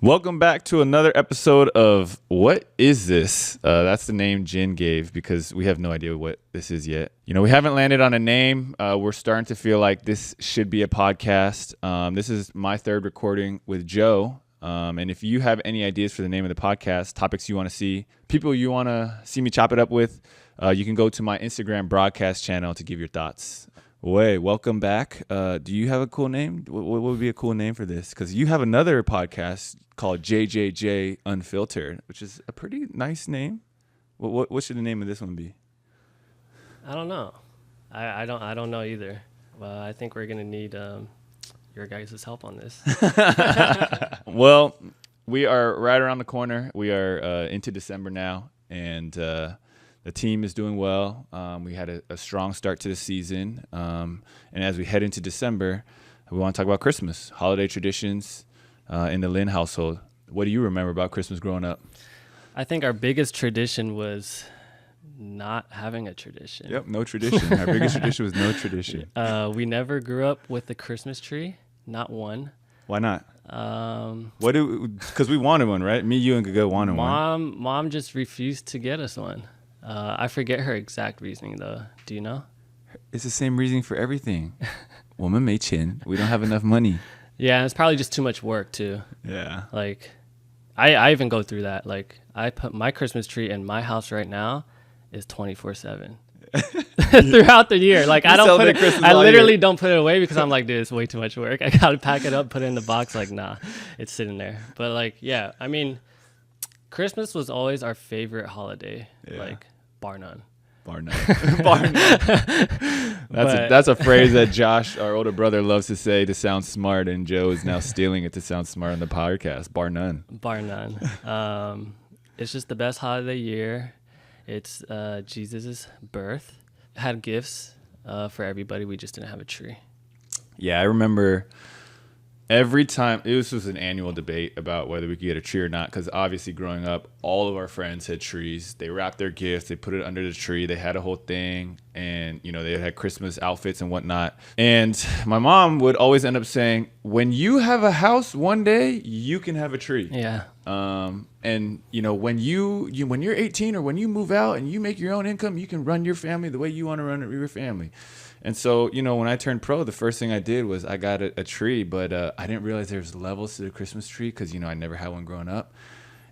Welcome back to another episode of What Is This? That's the name Jin gave because we have no idea what this is yet. You know, we haven't landed on a name. We're starting to feel like this should be a podcast. This is my third recording with Joe. And if you have any ideas for the name of the podcast, topics you want to see, people you want to see me chop it up with, you can go to my Instagram broadcast channel to give your thoughts. Wei, welcome back. Do you have a cool name? What would be a cool name for this? Because you have another podcast called JJJ Unfiltered, which is a pretty nice name. What should the name of this one be? I don't know. I don't know either. Well, I think we're gonna need your guys' help on this. Well, we are right around the corner. We are into December now, and the team is doing well. We had a strong start to the season. And as we head into December, we want to talk about Christmas, holiday traditions in the Lin household. What do you remember about Christmas growing up? I think our biggest tradition was not having a tradition. Yep, no tradition. Our biggest tradition was no tradition. We never grew up with a Christmas tree, not one. Why not? Because we wanted one, right? Me, you, and Gaga wanted one. Mom just refused to get us one. I forget her exact reasoning, though. Do you know? It's the same reasoning for everything. 我们没钱. We don't have enough money. Yeah, it's probably just too much work, too. Yeah. Like, I even go through that. Like, I put my Christmas tree in my house right now is 24/7 throughout the year. Like, I don't put it. I literally don't put it away because I'm like, dude, it's way too much work. I gotta pack it up, put it in the box. Like, nah, it's sitting there. But like, yeah, I mean, Christmas was always our favorite holiday. Yeah. Like, bar none. Bar none. Bar none. That's a phrase that Josh, our older brother, loves to say to sound smart, and Joe is now stealing it to sound smart on the podcast. Bar none. Bar none. It's just the best holiday year. It's Jesus' birth. Had gifts for everybody. We just didn't have a tree. Yeah, I remember every time. This was an annual debate about whether we could get a tree or not, because obviously growing up, all of our friends had trees. They wrapped their gifts. They put it under the tree. They had a whole thing, and you know, they had Christmas outfits and whatnot. And my mom would always end up saying, when you have a house one day, you can have a tree. Yeah. And you know, when you're 18 or when you move out and you make your own income, you can run your family the way you want to run your family. And so, you know, when I turned pro, the first thing I did was I got a tree, but I didn't realize there was levels to the Christmas tree because, you know, I never had one growing up.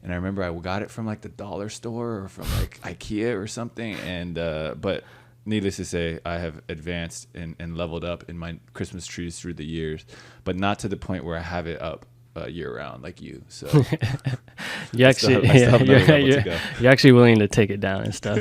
And I remember I got it from like the dollar store or from like IKEA or something. And but needless to say, I have advanced and leveled up in my Christmas trees through the years, but not to the point where I have it up year round like you. So you're actually willing to take it down and stuff.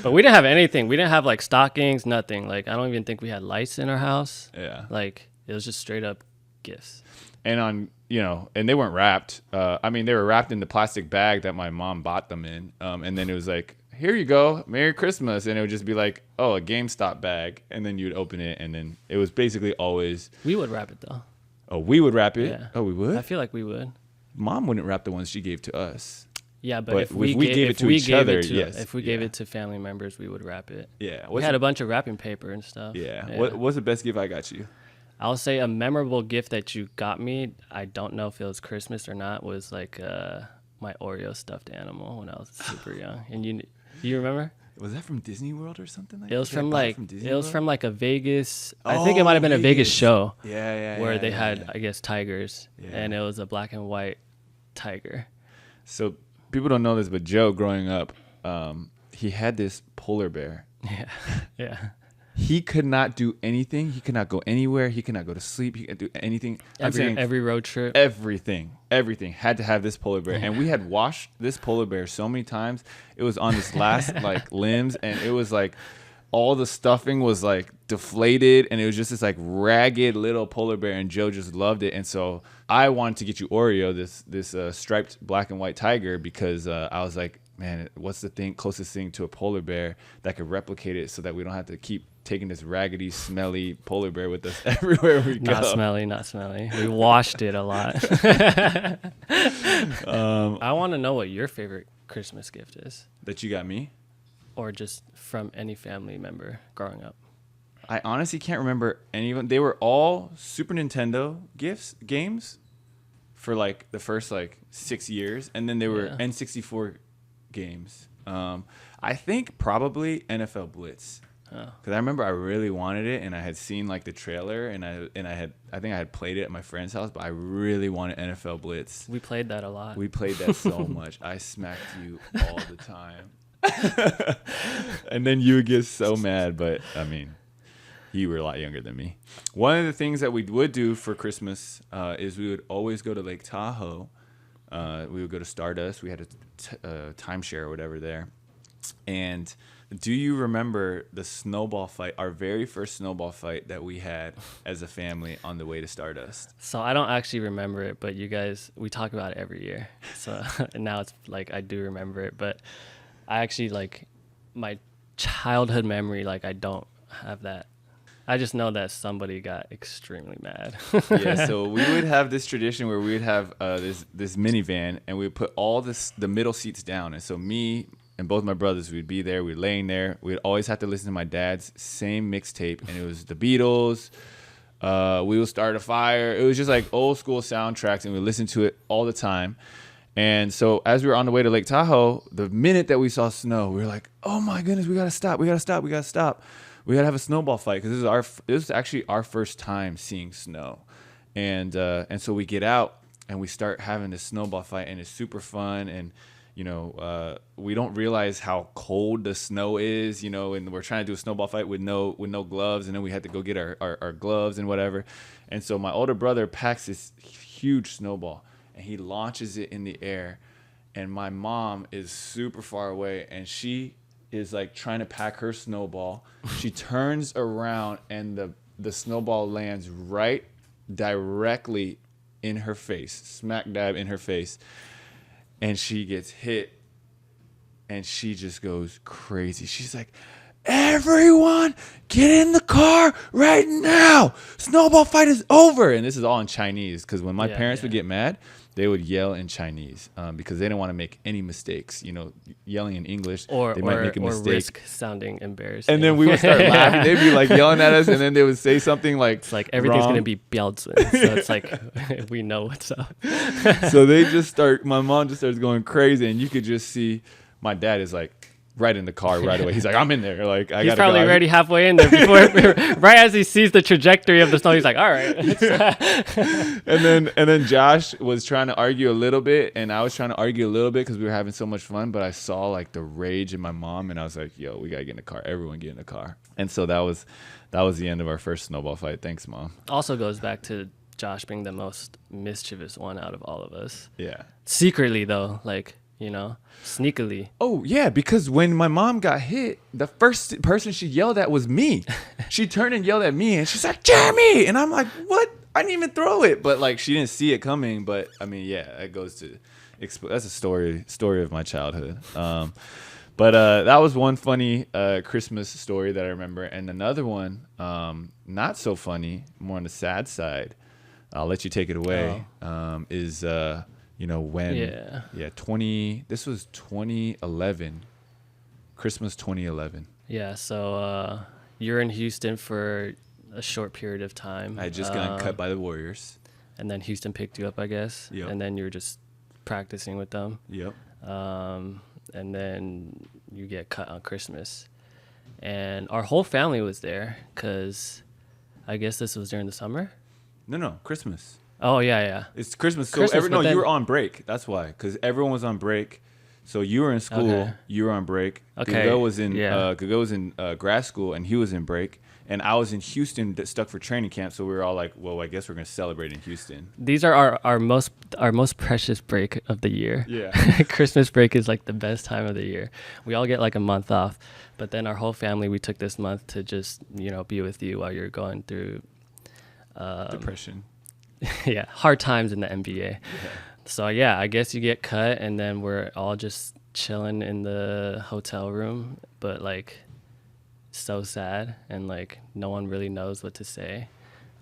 But we didn't have anything. We didn't have like stockings, nothing. Like, I don't even think we had lights in our house. Yeah. Like, it was just straight up gifts. And and they weren't wrapped. I mean, they were wrapped in the plastic bag that my mom bought them in. And then it was like, here you go, Merry Christmas. And it would just be like, oh, a GameStop bag. And then you'd open it. And then it was basically always. We would wrap it though. Oh, we would wrap it? Yeah. Oh, we would? I feel like we would. Mom wouldn't wrap the ones she gave to us. Yeah, but if we gave it to family members, we would wrap it. Yeah. We had a bunch of wrapping paper and stuff. Yeah. What's the best gift I got you? I'll say a memorable gift that you got me, I don't know if it was Christmas or not, was like my Oreo stuffed animal when I was super young. And you remember? Was that from Disney World or something? It was from like a Vegas. I think it might have been a Vegas show. Yeah. Where they had, I guess, tigers, and it was a black and white tiger. So people don't know this, but Joe, growing up, he had this polar bear. Yeah. He could not do anything. He could not go anywhere. He could not go to sleep. He could do anything. Every road trip. Everything had to have this polar bear. And we had washed this polar bear so many times. It was on this last like limbs, and it was like all the stuffing was like deflated, and it was just this like ragged little polar bear. And Joe just loved it. And so I wanted to get you Oreo, this striped black and white tiger, because I was like, man, what's the closest thing to a polar bear that could replicate it so that we don't have to keep taking this raggedy, smelly polar bear with us everywhere we go. Not smelly. We washed it a lot. I want to know what your favorite Christmas gift is. That you got me? Or just from any family member growing up. I honestly can't remember any of them. They were all Super Nintendo games. for like the first like 6 years, and then they were N64 games. I think probably NFL Blitz. Because I remember I really wanted it, and I had seen like the trailer, and I think I had played it at my friend's house, but I really wanted NFL Blitz. We played that a lot. We played that so much. I smacked you all the time, and then you would get so mad. But I mean, you were a lot younger than me. One of the things that we would do for Christmas is we would always go to Lake Tahoe. We would go to Stardust. We had a timeshare or whatever there, and do you remember the snowball fight, our very first snowball fight that we had as a family on the way to Stardust? So I don't actually remember it, but you guys, we talk about it every year. So and now it's like I do remember it, but I actually like my childhood memory, like I don't have that. I just know that somebody got extremely mad. Yeah, so we would have this tradition where we would have this minivan, and we would put all the middle seats down. And so me and both my brothers, we'd be there, we'd laying there. We'd always have to listen to my dad's same mixtape, and it was the Beatles, We Will Start a Fire. It was just like old school soundtracks, and we listened to it all the time. And so as we were on the way to Lake Tahoe, the minute that we saw snow, we were like, oh my goodness, we got to stop. We got to have a snowball fight, because this is actually our first time seeing snow. And so we get out and we start having this snowball fight, and it's super fun. And we don't realize how cold the snow is, and we're trying to do a snowball fight with no gloves, and then we had to go get our gloves and whatever. And so my older brother packs this huge snowball, and he launches it in the air, and my mom is super far away, and she is like trying to pack her snowball. She turns around, and the snowball lands right directly in her face, smack dab in her face. And she gets hit, and she just goes crazy. She's like, everyone get in the car right now. Snowball fight is over. And this is all in Chinese, because when my parents would get mad, they would yell in Chinese because they didn't want to make any mistakes. Yelling in English, they might make a mistake. Or risk sounding embarrassing. And then we would start laughing. They'd be like yelling at us, and then they would say something like, it's like everything's going to be biaozun. So it's like, we know what's up. So my mom just starts going crazy, and you could just see my dad is like, right in the car right away. He's like, I'm in there. Like, he's probably already halfway in there before, right as he sees the trajectory of the snow. He's like, all right. and then Josh was trying to argue a little bit, and I was trying to argue a little bit because we were having so much fun. But I saw like the rage in my mom, and I was like, yo, we gotta get in the car. Everyone get in the car. And so that was the end of our first snowball fight. Thanks, Mom. Also goes back to Josh being the most mischievous one out of all of us. Yeah. Secretly though, like, sneakily. Oh, yeah, because when my mom got hit, the first person she yelled at was me. She turned and yelled at me, and she's like, Jeremy! And I'm like, what? I didn't even throw it. But, like, she didn't see it coming. But, I mean, yeah, it goes to that's a story of my childhood. But that was one funny Christmas story that I remember. And another one, not so funny, more on the sad side, I'll let you take it away, is... this was 2011, Christmas 2011. Yeah, so you're in Houston for a short period of time. I had just gotten cut by the Warriors. And then Houston picked you up, I guess. Yep. And then you were just practicing with them. Yep. And then you get cut on Christmas. And our whole family was there because I guess this was during the summer? No, Christmas. Oh, yeah. It's Christmas. So you were on break. That's why, because everyone was on break. So you were in school. Okay. You were on break. Okay. Gago was in grad school, and he was in break. And I was in Houston, stuck for training camp. So we were all like, well, I guess we're going to celebrate in Houston. These are our most precious break of the year. Yeah. Christmas break is like the best time of the year. We all get like a month off. But then our whole family, we took this month to just, be with you while you're going through depression. Yeah, hard times in the NBA. Yeah. So yeah, I guess you get cut, and then we're all just chilling in the hotel room, but like so sad, and like no one really knows what to say.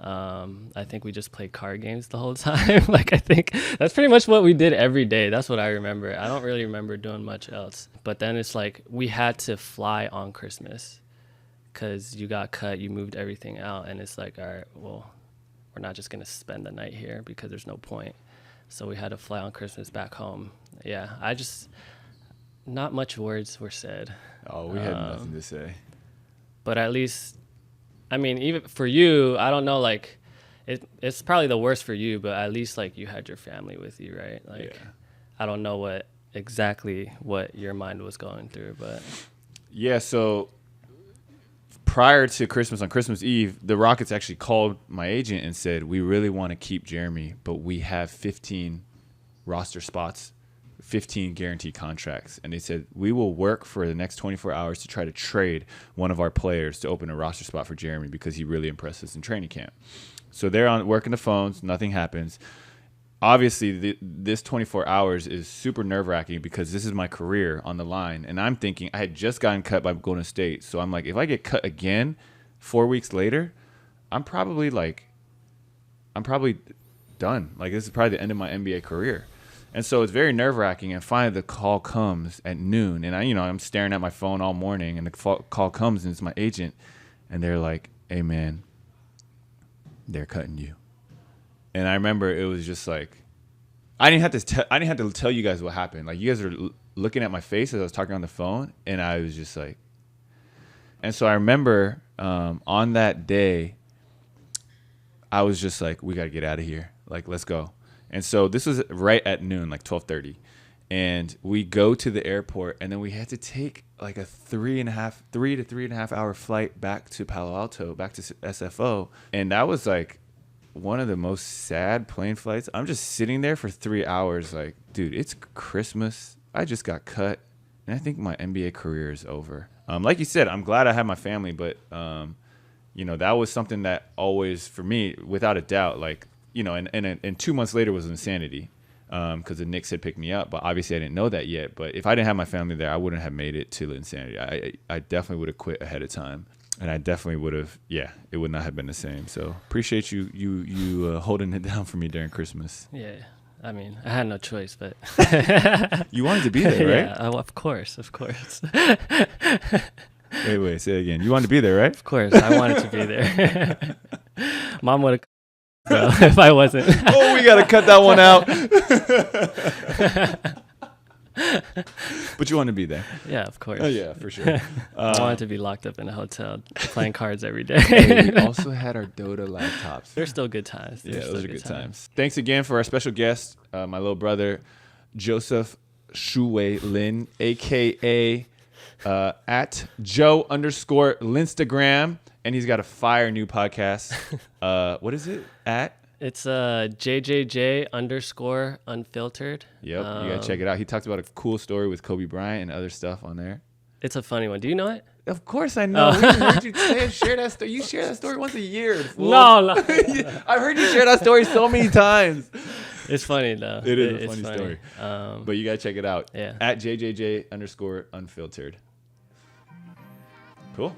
I think we just played card games the whole time. Like, I think that's pretty much what we did every day. That's what I remember. I don't really remember doing much else. But then it's like we had to fly on Christmas because you got cut, you moved everything out, and it's like, all right, well, we're not just going to spend the night here because there's no point. So we had to fly on Christmas back home. Yeah, not much words were said. Oh, we had nothing to say. But at least, I mean, even for you, I don't know, like, it's probably the worst for you, but at least, like, you had your family with you, right? Like, yeah. I don't know exactly what your mind was going through, but. Yeah, so prior to Christmas, on Christmas Eve, the Rockets actually called my agent and said, we really want to keep Jeremy, but we have 15 roster spots, 15 guaranteed contracts. And they said, we will work for the next 24 hours to try to trade one of our players to open a roster spot for Jeremy because he really impressed us in training camp. So they're working the phones. Nothing happens. Obviously, this 24 hours is super nerve-wracking because this is my career on the line. And I'm thinking I had just gotten cut by Golden State. So I'm like, if I get cut again 4 weeks later, I'm probably done. Like, this is probably the end of my NBA career. And so it's very nerve-wracking. And finally, the call comes at noon. And I'm staring at my phone all morning. And the call comes, and it's my agent. And they're like, hey, man, they're cutting you. And I remember it was just like, I didn't have to tell you guys what happened. Like, you guys were looking at my face as I was talking on the phone. And I was just like, and so I remember on that day, I was just like, we got to get out of here. Like, let's go. And so this was right at noon, like 12:30. And we go to the airport, and then we had to take like a 3 to 3.5 hour flight back to Palo Alto, back to SFO. And that was like one of the most sad plane flights. I'm just sitting there for 3 hours like, dude, it's Christmas. I just got cut. And I think my NBA career is over. Like you said, I'm glad I have my family, but, that was something that always, for me, without a doubt, like, and 2 months later was insanity because the Knicks had picked me up. But obviously I didn't know that yet. But if I didn't have my family there, I wouldn't have made it to the insanity. I definitely would have quit ahead of time. And I definitely would have, it would not have been the same. So appreciate you holding it down for me during Christmas. Yeah. I mean, I had no choice, but. You wanted to be there, right? Yeah, of course. Wait, say it again. You wanted to be there, right? Of course, I wanted to be there. Mom would have if I wasn't. Oh, we got to cut that one out. But you want to be there. Yeah, of course. Oh, yeah, for sure. I wanted to be locked up in a hotel playing cards every day. Hey, we also had our Dota laptops. They're still good times. Those are good times. Thanks again for our special guest, my little brother, Joseph Lin, a.k.a. At Joe_Linstagram. And he's got a fire new podcast. What is it? It's JJJ_unfiltered. Yep, you gotta check it out. He talked about a cool story with Kobe Bryant and other stuff on there. It's a funny one. Do you know it? Of course I know. We heard you share that story. You share that story once a year. Fool. No. I've heard you share that story so many times. It's funny though. It is a funny story. But you gotta check it out. Yeah. At JJJ_unfiltered. Cool.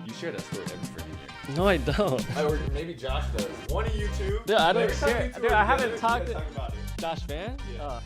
You share that story every freaking year. No, I don't. Or maybe Josh does. One of you two. Dude, I don't share. Dude, I haven't talked about it. Josh Van? Yeah.